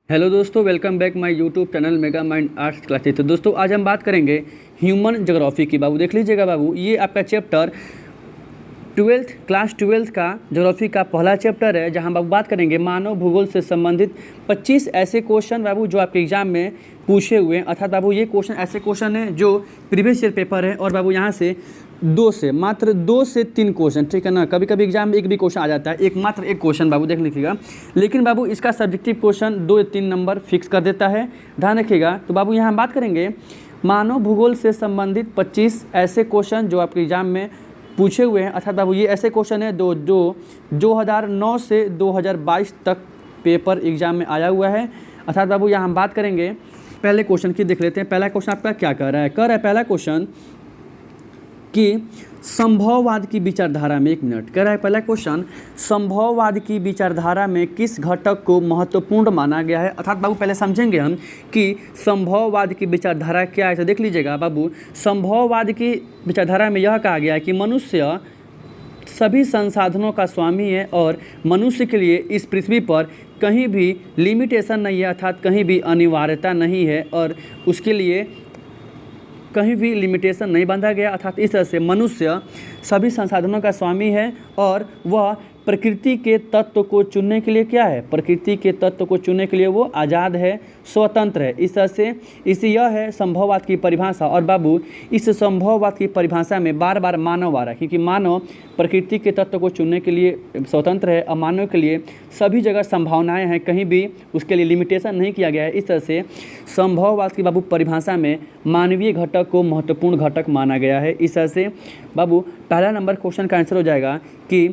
Hello दोस्तों, welcome back my YouTube channel mega mind arts classes. तो दोस्तों आज हम बात करेंगे ह्यूमन ज्योग्राफी की। बाबू देख लीजिएगा बाबू, ये आपका चैप्टर क्लास 12 का ज्योग्राफी का पहला चैप्टर है, जहां बाबू बात करेंगे मानव भूगोल से संबंधित 25 ऐसे क्वेश्चन बाबू जो आपके एग्जाम में पूछे हुए हैं। अर्थात बाबू ये क्वेश्चन ऐसे क्वेश्चन हैं जो प्रीवियस ईयर पेपर है, और बाबू यहाँ से मात्र दो से तीन क्वेश्चन, ठीक है ना। कभी कभी एग्जाम में एक भी क्वेश्चन आ जाता है, मात्र एक क्वेश्चन बाबू देख लीजिएगा। लेकिन बाबू इसका सब्जेक्टिव क्वेश्चन 2 या 3 नंबर फिक्स कर देता है, ध्यान रखिएगा। तो बाबू यहाँ बात करेंगे मानव भूगोल से संबंधित 25 ऐसे क्वेश्चन जो आपके एग्जाम में पूछे हुए हैं। अर्थात बाबू ये ऐसे क्वेश्चन है जो 2009 से 2022 तक पेपर एग्जाम में आया हुआ है। अर्थात बाबू यहाँ हम बात करेंगे पहले क्वेश्चन की, देख लेते हैं। पहला क्वेश्चन आपका क्या कह रहा है? पहला क्वेश्चन कि संभववाद की विचारधारा में, एक मिनट, कह रहा है पहला क्वेश्चन, संभववाद की विचारधारा में किस घटक को महत्वपूर्ण माना गया है? अर्थात बाबू पहले समझेंगे हम कि संभववाद की विचारधारा क्या है। तो देख लीजिएगा बाबू, संभववाद की विचारधारा में यह कहा गया है कि मनुष्य सभी संसाधनों का स्वामी है और मनुष्य के लिए इस पृथ्वी पर कहीं भी लिमिटेशन नहीं है, अर्थात कहीं भी अनिवार्यता नहीं है, और उसके लिए कहीं भी लिमिटेशन नहीं बांधा गया। अर्थात इस तरह से मनुष्य सभी संसाधनों का स्वामी है और वह प्रकृति के तत्व को चुनने के लिए क्या है? प्रकृति के तत्व को चुनने के लिए वो आज़ाद है, स्वतंत्र है। इस तरह से यह है संभववाद की परिभाषा। और बाबू इस संभववाद की परिभाषा में बार बार मानव आ रहा है, क्योंकि मानव प्रकृति के तत्व को चुनने के लिए स्वतंत्र है और मानव के लिए सभी जगह संभावनाएं हैं, कहीं भी उसके लिए लिमिटेशन नहीं किया गया है। इस तरह से संभववाद की बाबू परिभाषा में मानवीय घटक को महत्वपूर्ण घटक माना गया है। इस तरह से बाबू पहला नंबर क्वेश्चन का आंसर हो जाएगा कि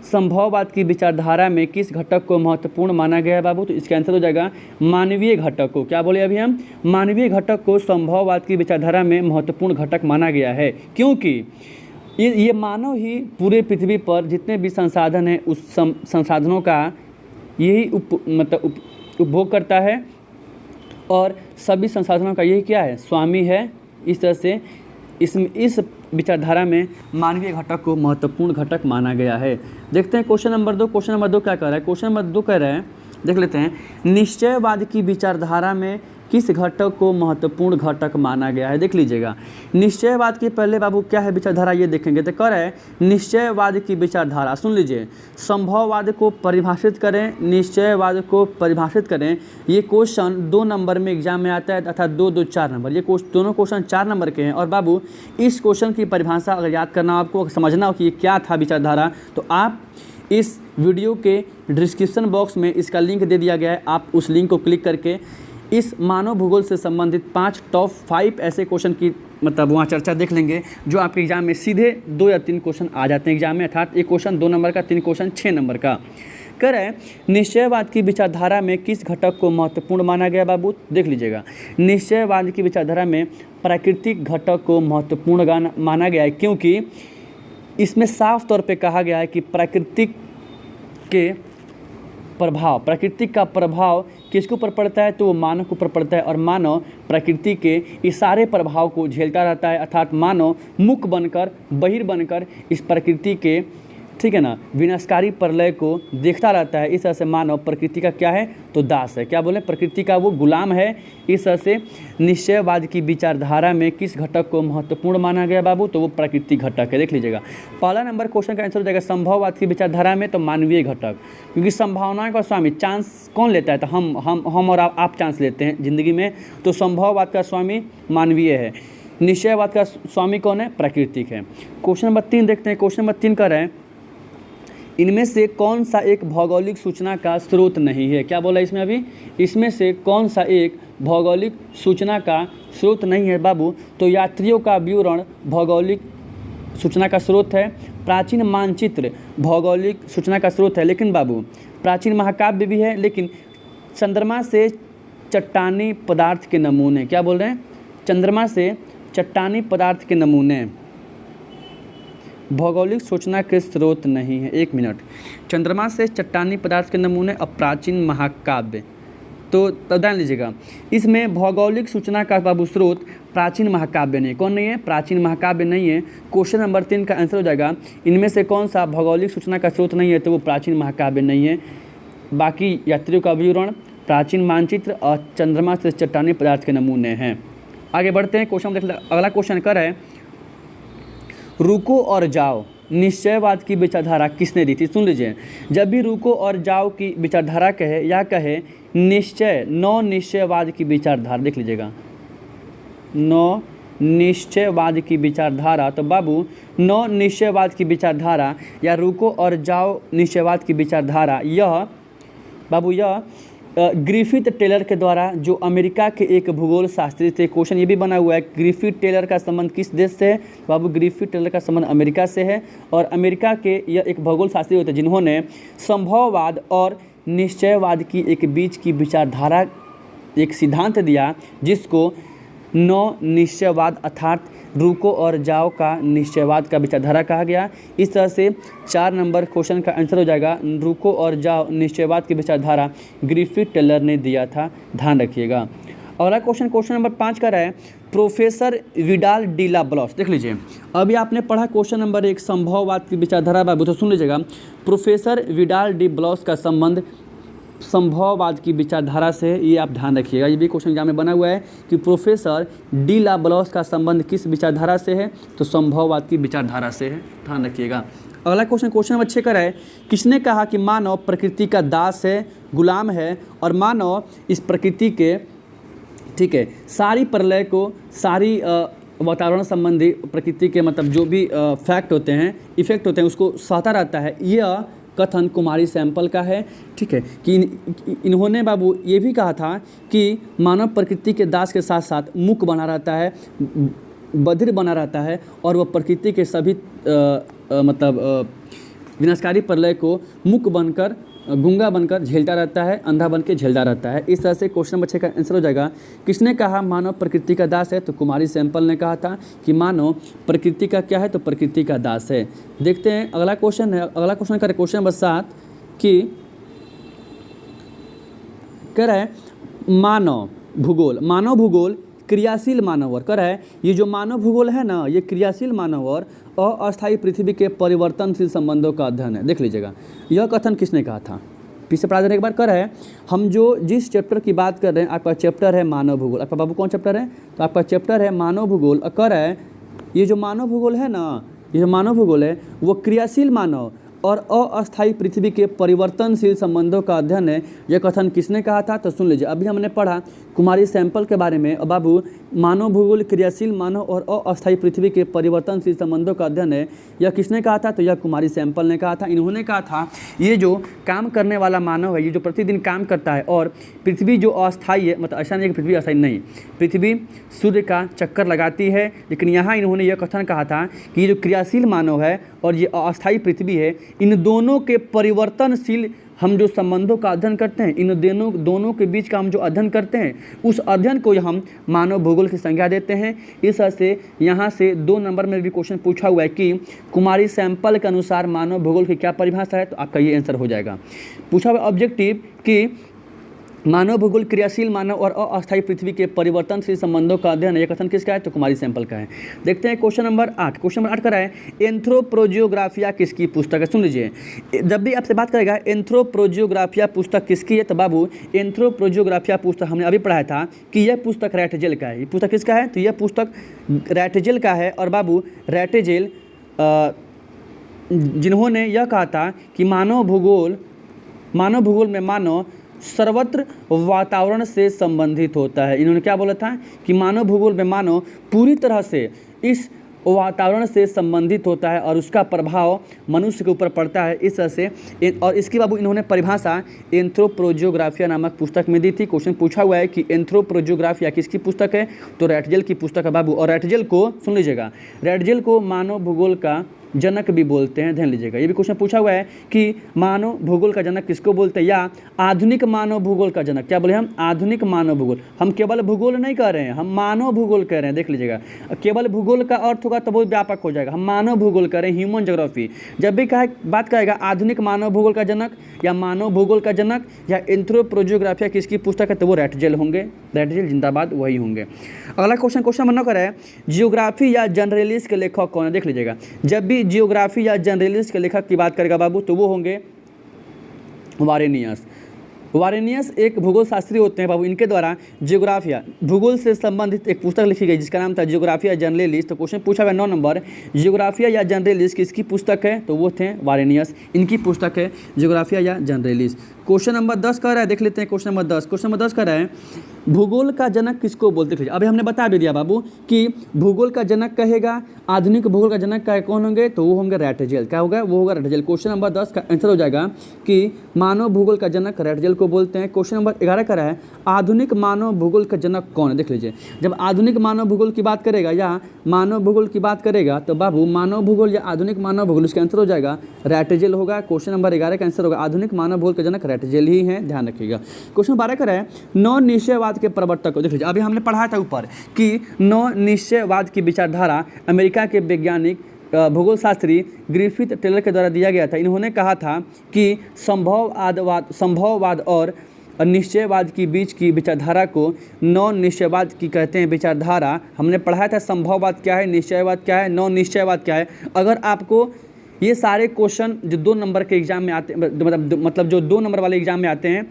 संभववाद की विचारधारा में किस घटक को महत्वपूर्ण माना गया है बाबू। तो इसका आंसर हो जाएगा मानवीय घटक को। क्या बोले अभी हम? मानवीय घटक को संभववाद की विचारधारा में महत्वपूर्ण घटक माना गया है, क्योंकि ये मानव ही पूरे पृथ्वी पर जितने भी संसाधन हैं उस संसाधनों का यही उपभोग करता है, और सभी संसाधनों का यही क्या है? स्वामी है। इस तरह से इस विचारधारा में मानवीय घटक को महत्वपूर्ण घटक माना गया है। देखते हैं क्वेश्चन नंबर 2। क्वेश्चन नंबर 2 क्या कह रहा है? क्वेश्चन नंबर 2 कह रहा है, देख लेते हैं, निश्चयवाद की विचारधारा में किस घटक को महत्वपूर्ण घटक माना गया है? देख लीजिएगा, निश्चयवाद की पहले बाबू क्या है विचारधारा, ये देखेंगे। तो कह रहा है निश्चयवाद की विचारधारा, सुन लीजिए, संभववाद को परिभाषित करें, निश्चयवाद को परिभाषित करें। ये क्वेश्चन 2 नंबर में एग्जाम में आता है, अर्थात 2, 2, 4 नंबर। ये दोनों क्वेश्चन 4 नंबर के हैं। और बाबू इस क्वेश्चन की परिभाषा अगर याद करना, आपको समझना हो कि ये क्या था विचारधारा, तो आप इस वीडियो के डिस्क्रिप्शन बॉक्स में इसका लिंक दे दिया गया है। आप उस लिंक को क्लिक करके इस मानव भूगोल से संबंधित 5 टॉप 5 ऐसे क्वेश्चन की वहाँ चर्चा देख लेंगे जो आपके एग्जाम में सीधे 2 या 3 क्वेश्चन आ जाते हैं एग्जाम में। अर्थात एक क्वेश्चन 2 नंबर का, 3 क्वेश्चन 6 नंबर का। कह रहे हैं निश्चयवाद की विचारधारा में किस घटक को महत्वपूर्ण माना गया बाबू? देख लीजिएगा, निश्चयवाद की विचारधारा में प्राकृतिक घटक को महत्वपूर्ण माना गया है, क्योंकि इसमें साफ तौर पे कहा गया है कि प्रकृति का प्रभाव किसके ऊपर पड़ता है? तो वो मानव के ऊपर पड़ता है, और मानव प्रकृति के इस सारे प्रभाव को झेलता रहता है। अर्थात मानव मुख बनकर, बहिर बनकर इस प्रकृति के, ठीक है ना, विनाशकारी प्रलय को देखता रहता है। इस तरह से मानव प्रकृति का क्या है? तो दास है। क्या बोले? प्रकृति का वो गुलाम है। इस तरह से निश्चयवाद की विचारधारा में किस घटक को महत्वपूर्ण माना गया बाबू? तो वो प्राकृतिक घटक है। देख लीजिएगा, पहला नंबर क्वेश्चन का आंसर हो जाएगा संभववाद की विचारधारा में तो मानवीय घटक, क्योंकि संभावनाओं का स्वामी, चांस कौन लेता है? तो हम और आप चांस लेते हैं ज़िंदगी में। तो संभववाद का स्वामी मानवीय है, निश्चयवाद का स्वामी कौन है? प्राकृतिक है। क्वेश्चन नंबर 3 देखते हैं। क्वेश्चन नंबर 3 कर रहे हैं, इनमें से कौन सा एक भौगोलिक सूचना का स्रोत नहीं है? क्या बोला इसमें अभी? इसमें से कौन सा एक भौगोलिक सूचना का स्रोत नहीं है बाबू? तो यात्रियों का विवरण भौगोलिक सूचना का स्रोत है, प्राचीन मानचित्र भौगोलिक सूचना का स्रोत है, लेकिन बाबू प्राचीन महाकाव्य भी है, लेकिन चंद्रमा से चट्टानी पदार्थ के नमूने, क्या बोल रहे हैं? चंद्रमा से चट्टानी पदार्थ के नमूने भौगोलिक सूचना के स्रोत नहीं है। 1 मिनट, चंद्रमा से चट्टानी पदार्थ के नमूने और प्राचीन महाकाव्य, तो ध्यान लीजिएगा, इसमें भौगोलिक सूचना का बाबू स्रोत प्राचीन महाकाव्य नहीं। कौन नहीं है? प्राचीन महाकाव्य नहीं है। क्वेश्चन नंबर 3 का आंसर हो जाएगा इनमें से कौन सा भौगोलिक सूचना का स्रोत नहीं है? तो वो प्राचीन महाकाव्य नहीं है। बाकी यात्रियों का विवरण प्राचीन मानचित्र और चंद्रमा से चट्टानी पदार्थ के नमूने हैं। आगे बढ़ते हैं, क्वेश्चन देख, अगला क्वेश्चन कर है रुको और जाओ निश्चयवाद की विचारधारा किसने दी थी। सुन लीजिए, जब भी रुको और जाओ की विचारधारा कहे या कहे निश्चय नौ निश्चयवाद की विचारधारा, देख लीजिएगा नौ निश्चयवाद की विचारधारा, तो बाबू नौ निश्चयवाद की विचारधारा या रुको और जाओ निश्चयवाद की विचारधारा, यह बाबू यह ग्रिफिथ टेलर के द्वारा, जो अमेरिका के एक भूगोल शास्त्री थे। क्वेश्चन ये भी बना हुआ है, ग्रिफिथ टेलर का संबंध किस देश से है। बाबू ग्रिफिथ टेलर का संबंध अमेरिका से है, और अमेरिका के यह एक भूगोल शास्त्री होते हैं जिन्होंने संभववाद और निश्चयवाद की एक बीच की विचारधारा, एक सिद्धांत दिया जिसको नौ निश्चयवाद अर्थात रुको और जाओ का निश्चयवाद का विचारधारा कहा गया। इस तरह से 4 नंबर क्वेश्चन का आंसर हो जाएगा, रुको और जाओ निश्चयवाद की विचारधारा ग्रिफिथ टेलर ने दिया था, ध्यान रखिएगा। अगला क्वेश्चन नंबर 5 का है प्रोफेसर विडाल डी ला ब्लॉस। देख लीजिए, अभी आपने पढ़ा क्वेश्चन नंबर 1 संभववाद की विचारधारा, बाबू तो सुन लीजिएगा, प्रोफेसर विडाल डी ब्लॉस का संबंध संभववाद की विचारधारा से, ये आप ध्यान रखिएगा। ये भी क्वेश्चन एग्जाम में बना हुआ है कि प्रोफेसर डी ला ब्लॉस का संबंध किस विचारधारा से है, तो संभववाद की विचारधारा से है, ध्यान रखिएगा। अगला क्वेश्चन नंबर 6 का है किसने कहा कि मानव प्रकृति का दास है, गुलाम है, और मानव इस प्रकृति के, ठीक है, सारी प्रलय को, सारी वातावरण संबंधी प्रकृति के मतलब जो भी फैक्ट होते हैं, इफेक्ट होते हैं, उसको सहता रहता है। यह कथन कुमारी सैंपल का है, ठीक है, कि इन्होंने बाबू ये भी कहा था कि मानव प्रकृति के दास के साथ साथ मूक बना रहता है, बधिर बना रहता है, और वह प्रकृति के सभी विनाशकारी प्रलय को मूक बनकर, गूंगा बनकर झेलता रहता है, अंधा बन के झेलता रहता है। इस तरह से क्वेश्चन नंबर 6 का आंसर हो जाएगा किसने कहा मानव प्रकृति का दास है, तो कुमारी सैंपल ने कहा था कि मानव प्रकृति का क्या है, तो प्रकृति का दास है। देखते हैं अगला क्वेश्चन है, अगला क्वेश्चन करें क्वेश्चन नंबर 7 कि कह रहा है मानव भूगोल क्रियाशील मानव और, कर है ये जो मानव भूगोल है ना, ये क्रियाशील मानव और अस्थायी पृथ्वी के परिवर्तनशील संबंधों का अध्ययन है। देख लीजिएगा, यह कथन किसने कहा था, पीछे पढ़ा देने के बाद कर है हम जो जिस चैप्टर की बात कर रहे हैं, आपका चैप्टर है मानव भूगोल। आपका बाबू कौन चैप्टर है, तो आपका चैप्टर है मानव भूगोल। कर है ये जो मानव भूगोल है ना, ये जो मानव भूगोल है वो क्रियाशील मानव और अस्थायी पृथ्वी के परिवर्तनशील संबंधों का अध्ययन है। यह कथन किसने कहा था, तो सुन लीजिए, अभी हमने पढ़ा कुमारी सैंपल के बारे में। बाबू मानव भूगोल क्रियाशील मानव और अस्थायी पृथ्वी के परिवर्तनशील संबंधों का अध्ययन है, यह किसने कहा था, तो यह कुमारी सैंपल ने कहा था। इन्होंने कहा था ये जो काम करने वाला मानव है, ये जो प्रतिदिन काम करता है, और पृथ्वी जो अस्थायी है, मतलब ऐसा नहीं है कि पृथ्वी अस्थायी नहीं, पृथ्वी सूर्य का चक्कर लगाती है, लेकिन यहाँ इन्होंने यह कथन कहा था कि ये जो क्रियाशील मानव है और ये अस्थायी पृथ्वी है, इन दोनों के परिवर्तनशील हम जो संबंधों का अध्ययन करते हैं, इन दोनों के बीच का हम जो अध्ययन करते हैं, उस अध्ययन को हम मानव भूगोल की संज्ञा देते हैं। इस तरह से यहाँ से 2 नंबर में भी क्वेश्चन पूछा हुआ है कि कुमारी सैंपल के अनुसार मानव भूगोल की क्या परिभाषा है, तो आपका ये आंसर हो जाएगा। पूछा हुआ ऑब्जेक्टिव कि मानव भूगोल क्रियाशील मानव और अस्थायी पृथ्वी के परिवर्तनशील संबंधों का अध्ययन, यह कथन किसका है, तो कुमारी सैंपल का है। देखते हैं क्वेश्चन नंबर 8। क्वेश्चन नंबर 8 का है एंथ्रोपोजियोग्राफिया किसकी पुस्तक है। सुन लीजिए, जब भी आपसे बात करेगा एंथ्रोपोजियोग्राफिया पुस्तक किसकी है, तो बाबू एंथ्रोपोजियोग्राफिया पुस्तक हमने अभी पढ़ाया था कि यह पुस्तक रैटजेल का है। ये पुस्तक किसका है, तो यह पुस्तक रैटजेल का है। और बाबू रैटजेल जिन्होंने यह कहा था कि मानव भूगोल में मानव सर्वत्र वातावरण से संबंधित होता है। इन्होंने क्या बोला था कि मानव भूगोल में मानव पूरी तरह से इस वातावरण से संबंधित होता है और उसका प्रभाव मनुष्य के ऊपर पड़ता है। इस तरह से, और इसकी बाबू इन्होंने परिभाषा एंथ्रोपोजियोग्राफिया नामक पुस्तक में दी थी। क्वेश्चन पूछा हुआ है कि एंथ्रोपोजियोग्राफिया किसकी पुस्तक है, तो रैटजेल की पुस्तक है बाबू। और रैटजेल को सुन लीजिएगा, रैटजेल को मानव भूगोल का जनक भी बोलते हैं, ध्यान लीजिएगा। ये भी क्वेश्चन पूछा हुआ है कि मानव भूगोल का जनक किसको बोलते हैं, या आधुनिक मानव भूगोल का जनक क्या बोले हम, आधुनिक मानव भूगोल। हम केवल भूगोल नहीं कह रहे हैं, हम मानव भूगोल कह रहे हैं। देख लीजिएगा, केवल भूगोल का अर्थ होगा तो बहुत व्यापक हो जाएगा। हम मानव भूगोल कह रहे हैं, ह्यूमन ज्योग्राफी। जब भी बात करेगा आधुनिक मानव भूगोल का जनक या मानव भूगोल का जनक या एंथ्रोपोजियोग्राफिया किसकी पुस्तक है, तो वो रैटजेल होंगे। रैटजेल जिंदाबाद, वही होंगे। अगला क्वेश्चन नंबर है जियोग्राफी या जनरलिस्ट के लेखक कौन है। देख लीजिएगा, जब भी जियोग्राफी या जनरलिस्ट के लेखक की बात करेगा बाबू, तो वो होंगे वारेनियस। वारेनियस एक भूगोल शास्त्री होते हैं बाबू, इनके द्वारा जियोग्राफिया भूगोल से संबंधित एक पुस्तक लिखी गई जिसका नाम था जियोग्राफिया जनरलिस्ट। तो क्वेश्चन पूछा गया 9 नंबर, जियोग्राफिया या जनरलिस्ट किसकी पुस्तक है, तो वो थे वारेनियस, इनकी पुस्तक है जियोग्राफिया या जनरलिस्ट। क्वेश्चन नंबर 10 कह रहा है, देख लेते हैं क्वेश्चन नंबर 10। क्वेश्चन नंबर 10 कह रहा है भूगोल का जनक किसको बोलते थे। अभी हमने बता भी दिया बाबू कि भूगोल का जनक कहेगा, आधुनिक भूगोल का जनक कहे कौन होंगे, तो वो होंगे रैटजेल। क्या होगा, वो होगा रैटजेल। क्वेश्चन नंबर 10 का आंसर हो जाएगा कि मानव भूगोल का जनक रैटजेल को बोलते हैं। क्वेश्चन नंबर 11 का है आधुनिक मानव भूगोल का जनक कौन है। देख लीजिए, जब आधुनिक मानव भूगोल की बात करेगा या मानव भूगोल की बात करेगा तो बाबू मानव भूगोल या आधुनिक मानव भूगोल, इसका आंसर हो जाएगा रैटजेल होगा। क्वेश्चन नंबर 11 का आंसर होगा आधुनिक मानव भूगोल का जनक रैटजेल ही है, ध्यान रखिएगा। क्वेश्चन 12 का है नौ निश्चयवाद के प्रवर्तक। देख लीजिए, अभी हमने पढ़ा था ऊपर कि नौ निश्चयवाद की विचारधारा अमेरिका के वैज्ञानिक भूगोल शास्त्री ग्रिफिथ टेलर के द्वारा दिया गया था। इन्होंने कहा था कि संभववाद और निश्चयवाद के बीच की विचारधारा को नौ निश्चयवाद की कहते हैं विचारधारा। हमने पढ़ाया था संभववाद क्या है, निश्चयवाद क्या है, नौ निश्चयवाद क्या है। अगर आपको ये सारे क्वेश्चन जो 2 नंबर के एग्जाम में आते मतलब जो 2 नंबर वाले एग्जाम में आते हैं,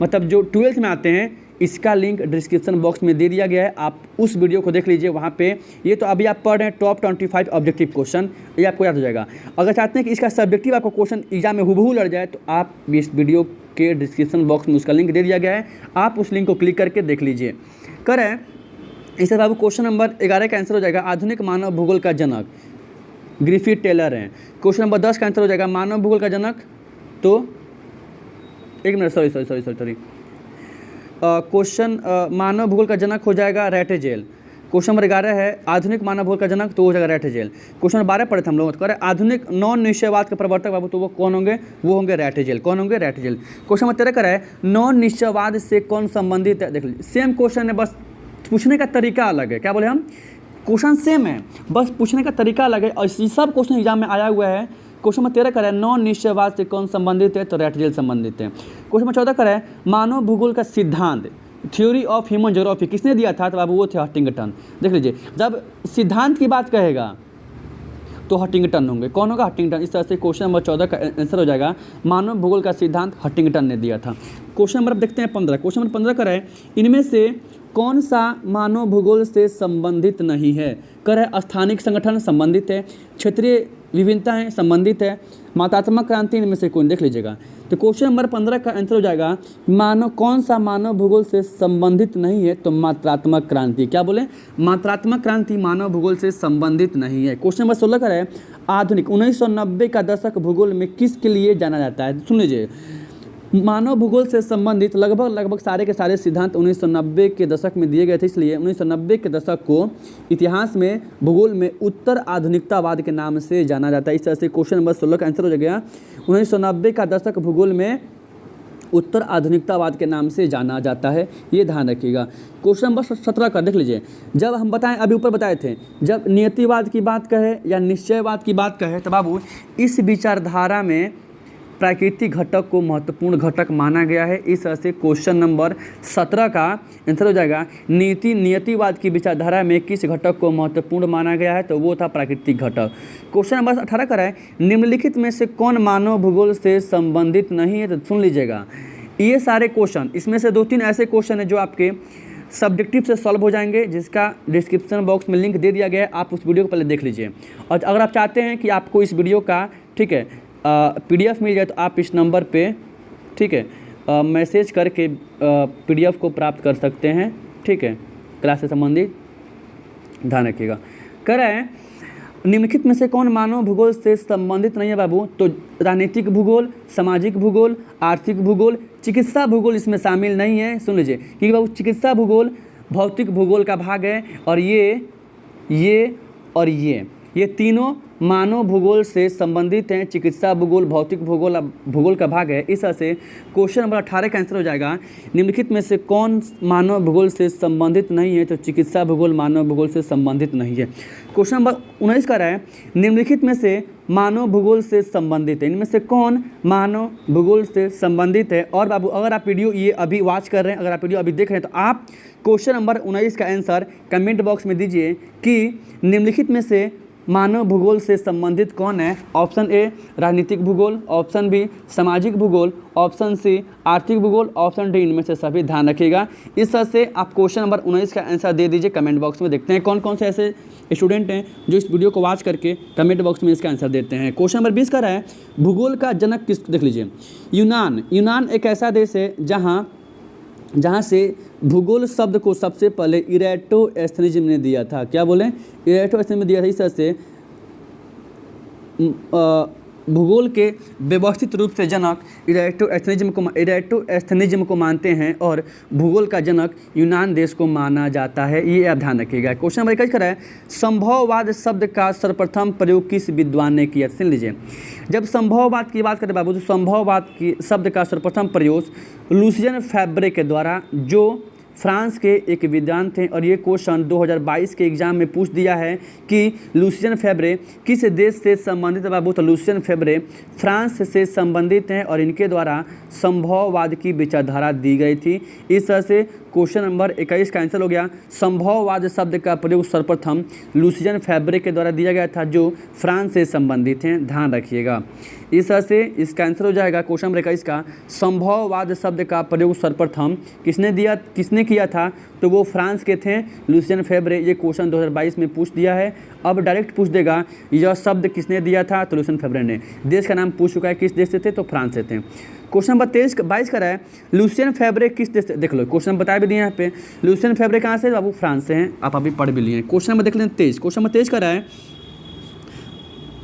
मतलब जो 12th में आते हैं, इसका लिंक डिस्क्रिप्शन बॉक्स में दे दिया गया है, आप उस वीडियो को देख लीजिए। वहाँ पे ये तो अभी आप पढ़ रहे हैं टॉप 25 ऑब्जेक्टिव क्वेश्चन, ये आपको याद हो जाएगा। अगर चाहते हैं कि इसका सब्जेक्टिव आपको क्वेश्चन एग्जाम में हुबहू लड़ जाए तो आप इस वीडियो के डिस्क्रिप्शन बॉक्स में उसका लिंक दे दिया गया है, आप उस लिंक को क्लिक करके देख लीजिए। करें इससे बाबू क्वेश्चन नंबर 11 का आंसर हो जाएगा आधुनिक मानव भूगोल का जनक ग्रिफिथ टेलर हैं। क्वेश्चन नंबर 10 का आंसर हो जाएगा मानव भूगोल का जनक, तो एक मिनट सॉरी क्वेश्चन मानव भूगोल का जनक हो जाएगा रैटजेल। क्वेश्चन नंबर 11 है आधुनिक मानव भूगोल का जनक, तो हो जाएगा रैटजेल। क्वेश्चन नंबर 12 पढ़े थे हम लोग, करें आधुनिक नॉन निश्चयवाद के प्रवर्तक बाबू, तो वो कौन होंगे, वो होंगे रैटजेल। कौन होंगे, रैटजेल। क्वेश्चन नंबर 13 है नॉन निश्चयवाद से कौन संबंधित है। देख लीजिए, सेम क्वेश्चन है, बस पूछने का तरीका अलग है। क्या बोले हम, क्वेश्चन सेम है, बस पूछने का तरीका अलग है। और ये सब क्वेश्चन एग्जाम में आया हुआ है। क्वेश्चन नंबर 13 है नॉन निश्चयवाद से कौन संबंधित है, तो रैटजेल संबंधित है। क्वेश्चन नंबर 14 है मानव भूगोल का सिद्धांत थ्योरी ऑफ ह्यूमन ज्योग्राफी किसने दिया था, तो बाबू वो थे हंटिंगटन। देख लीजिए, जब सिद्धांत की बात कहेगा तो हंटिंगटन होंगे। कौन होगा, हंटिंगटन। इस तरह से क्वेश्चन नंबर 14 का आंसर हो जाएगा मानव भूगोल का सिद्धांत हंटिंगटन ने दिया था। क्वेश्चन नंबर देखते हैं 15। क्वेश्चन नंबर 15 है इनमें से कौन सा मानव भूगोल से संबंधित नहीं है। स्थानिक संगठन संबंधित है, क्षेत्रीय विभिन्नताएं संबंधित है, मात्रात्मक क्रांति इनमें से कौन। देख लीजिएगा, तो क्वेश्चन नंबर 15 का आंसर हो जाएगा कौन सा मानव भूगोल से संबंधित नहीं है, तो मात्रात्मक क्रांति। क्या बोले, मात्रात्मक क्रांति मानव भूगोल से संबंधित नहीं है। क्वेश्चन नंबर 16 है आधुनिक 1990 का दशक भूगोल में किसके लिए जाना जाता है। सुन लीजिए, मानव भूगोल से संबंधित लगभग सारे के सारे सिद्धांत 1990 के दशक में दिए गए थे, इसलिए 1990 के दशक को इतिहास में भूगोल में उत्तर आधुनिकतावाद के नाम से जाना जाता है। इस तरह से क्वेश्चन नंबर 16 का आंसर हो जाएगा 1990 का दशक भूगोल में उत्तर आधुनिकतावाद के नाम से जाना जाता है, ये ध्यान रखिएगा। क्वेश्चन नंबर 17 का देख लीजिए, जब हम बताएं अभी ऊपर बताए थे, जब नियतिवाद की बात कहे या निश्चयवाद की बात कहे तो बाबू इस विचारधारा में प्राकृतिक घटक को महत्वपूर्ण घटक माना गया है। इस तरह से क्वेश्चन नंबर 17 का आंसर हो जाएगा नियतिवाद की विचारधारा में किस घटक को महत्वपूर्ण माना गया है, तो वो था प्राकृतिक घटक। क्वेश्चन नंबर 18 का है निम्नलिखित में से कौन मानव भूगोल से संबंधित नहीं है, तो सुन लीजिएगा, ये सारे क्वेश्चन, इसमें से 2-3 ऐसे क्वेश्चन है जो आपके सब्जेक्टिव से सॉल्व हो जाएंगे, जिसका डिस्क्रिप्शन बॉक्स में लिंक दे दिया गया है, आप उस वीडियो को पहले देख लीजिए। और अगर आप चाहते हैं कि आपको इस वीडियो का ठीक है PDF मिल जाए तो आप इस नंबर पे ठीक है मैसेज करके PDF को प्राप्त कर सकते हैं, ठीक है, क्लास से संबंधित, ध्यान रखिएगा। कह रहे हैं निम्नलिखित में से कौन मानव भूगोल से संबंधित नहीं है बाबू, तो राजनीतिक भूगोल, सामाजिक भूगोल, आर्थिक भूगोल, चिकित्सा भूगोल इसमें शामिल नहीं है। सुन लीजिए, क्योंकि बाबू चिकित्सा भूगोल भौतिक भूगोल का भाग है और ये तीनों मानव भूगोल से संबंधित हैं। चिकित्सा भूगोल भौतिक भूगोल का भाग है। इस तरह से क्वेश्चन नंबर 18 का आंसर हो जाएगा निम्नलिखित में से कौन मानव भूगोल से संबंधित नहीं है, तो चिकित्सा भूगोल मानव भूगोल से संबंधित नहीं है। क्वेश्चन नंबर 19 का है निम्नलिखित में से मानव भूगोल से संबंधित है, इनमें से कौन मानव भूगोल से संबंधित है। और बाबू अगर आप वीडियो ये अभी वॉच कर रहे हैं, अगर आप वीडियो अभी देख रहे हैं, तो आप क्वेश्चन नंबर 19 का आंसर कमेंट बॉक्स में दीजिए कि निम्नलिखित में से मानव भूगोल से संबंधित कौन है? ऑप्शन ए राजनीतिक भूगोल, ऑप्शन बी सामाजिक भूगोल, ऑप्शन सी आर्थिक भूगोल, ऑप्शन डी इनमें से सभी। ध्यान रखिएगा। इस तरह से आप क्वेश्चन नंबर 19 का आंसर दे दीजिए कमेंट बॉक्स में। देखते हैं कौन कौन से ऐसे स्टूडेंट हैं जो इस वीडियो को वॉच करके कमेंट बॉक्स में इसका आंसर देते हैं। क्वेश्चन नंबर 20 का रहा है भूगोल का जनक किस? देख लीजिए, यूनान एक ऐसा देश है जहाँ से भूगोल शब्द को सबसे पहले इरेटोस्थेनिज्म ने दिया था। क्या बोले? इरेटोस्थेनिज्म ने दिया था। इस तरह से भूगोल के व्यवस्थित रूप से जनक इरेटोस्थेनिज्म को मानते हैं और भूगोल का जनक यूनान देश को माना जाता है। ये आप ध्यान रखिएगा। क्वेश्चन नंबर 21 का है संभववाद शब्द का सर्वप्रथम प्रयोग किस विद्वान ने किया? सुन लीजिए, जब संभववाद की बात करें बाबू तो संभववाद की शब्द का सर्वप्रथम प्रयोग लुसियन फैब्रे के द्वारा, जो फ्रांस के एक विद्वान थे। और ये क्वेश्चन 2022 के एग्जाम में पूछ दिया है कि लुसियन फैब्रे किस देश से संबंधित है बाबू? तो लुसियन फैब्रे फ्रांस से संबंधित हैं और इनके द्वारा संभववाद की विचारधारा दी गई थी। इस तरह से क्वेश्चन नंबर 21 का आंसर हो गया संभववाद शब्द का प्रयोग सर्वप्रथम लुसियन फैब्रे के द्वारा दिया गया था जो फ्रांस से संबंधित हैं। ध्यान रखिएगा। इस तरह से इसका आंसर हो जाएगा क्वेश्चन नंबर 21 का संभववाद शब्द का प्रयोग सर्वप्रथम किसने किया था? तो वो फ्रांस के थे लुसियन फैब्रे। ये क्वेश्चन 2022 में पूछ दिया है। अब डायरेक्ट पूछ देगा यह शब्द किसने दिया था? तो लुसियन फैब्रे ने। देश का नाम पूछ चुका है, किस देश से थे? तो फ्रांस से थे। क्वेश्चन नंबर 22 का है लुसियन फैब्रे किस देश से? देख लो क्वेश्चन बता भी दिए यहाँ पे। लुसियन फैब्रे कहाँ से? बाबू फ्रांस से हैं। आप अभी पढ़ भी लिए। क्वेश्चन नंबर देख लें 23। क्वेश्चन नंबर 23 का है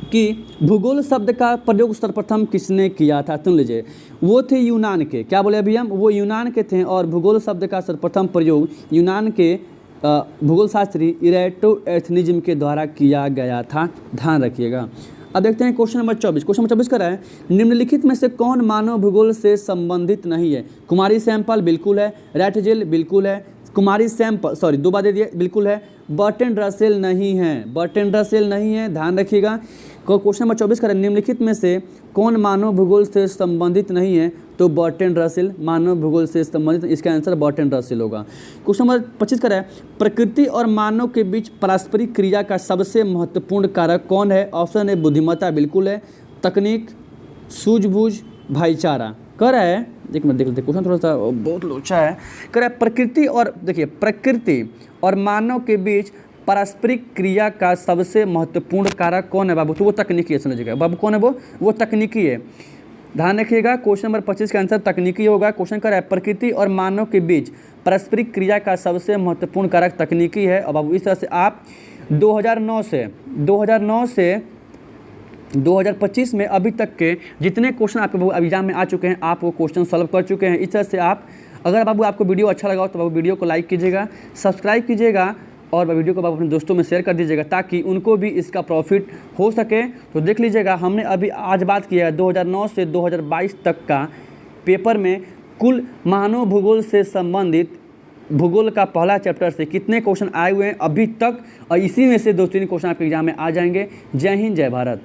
कि भूगोल शब्द का प्रयोग सर्वप्रथम किसने किया था? सुन लीजिए, वो थे यूनान के। क्या बोले अभी हम? वो यूनान के थे और भूगोल शब्द का सर्वप्रथम प्रयोग यूनान के भूगोल शास्त्री इरेटोस्थेनिज्म के द्वारा किया गया था। ध्यान रखिएगा। अब देखते हैं क्वेश्चन नंबर 24। क्वेश्चन नंबर 24 का है निम्नलिखित में से कौन मानव भूगोल से संबंधित नहीं है? कुमारी सैंपल बिल्कुल है, रैटजेल बिल्कुल है, कुमारी सैंपल सॉरी 2 बार दे दिए बिल्कुल है, बर्ट्रैंड रसेल नहीं है, बर्ट्रैंड रसेल नहीं है। ध्यान रखिएगा। क्वेश्चन नंबर 24 का निम्नलिखित में से कौन मानव भूगोल से संबंधित नहीं है? तो बर्ट्रैंड रसेल मानव भूगोल से संबंधित। इसका आंसर बर्ट्रैंड रसेल होगा। क्वेश्चन नंबर 25 का है प्रकृति और मानव के बीच पारस्परिक क्रिया का सबसे महत्वपूर्ण कारक कौन है? ऑप्शन ए बुद्धिमत्ता बिल्कुल है, तकनीक, सूझबूझ, भाईचारा। कर रहा है देख लेते क्वेश्चन थोड़ा सा बहुत लोचा है। कर रहा है प्रकृति और देखिए प्रकृति और मानव के बीच पारस्परिक क्रिया का सबसे महत्वपूर्ण कारक कौन है बाबू? तो वो तकनीकी है। समझिएगा बाबू कौन है? वो तकनीकी है। ध्यान रखिएगा। क्वेश्चन नंबर 25 का आंसर तकनीकी होगा। क्वेश्चन कर रहा है प्रकृति और मानव के बीच पारस्परिक क्रिया का सबसे महत्वपूर्ण कारक तकनीकी है। और बाबू इस तरह से आप 2009 से 2025 में अभी तक के जितने क्वेश्चन आपके एग्जाम में आ चुके हैं आप वो क्वेश्चन सॉल्व कर चुके हैं। इस तरह से आप अगर बाबू आपको वीडियो अच्छा लगा हो तो बाबू वीडियो को लाइक कीजिएगा, सब्सक्राइब कीजिएगा और वीडियो को बाबू अपने दोस्तों में शेयर कर दीजिएगा ताकि उनको भी इसका प्रॉफिट हो सके। तो देख लीजिएगा हमने अभी आज बात किया है 2009 से 2022 तक का पेपर में कुल मानव भूगोल से संबंधित भूगोल का पहला चैप्टर से कितने क्वेश्चन आए हुए हैं अभी तक, और इसी में से 2-3 क्वेश्चन आपके एग्जाम में आ जाएंगे। जय हिंद, जय भारत।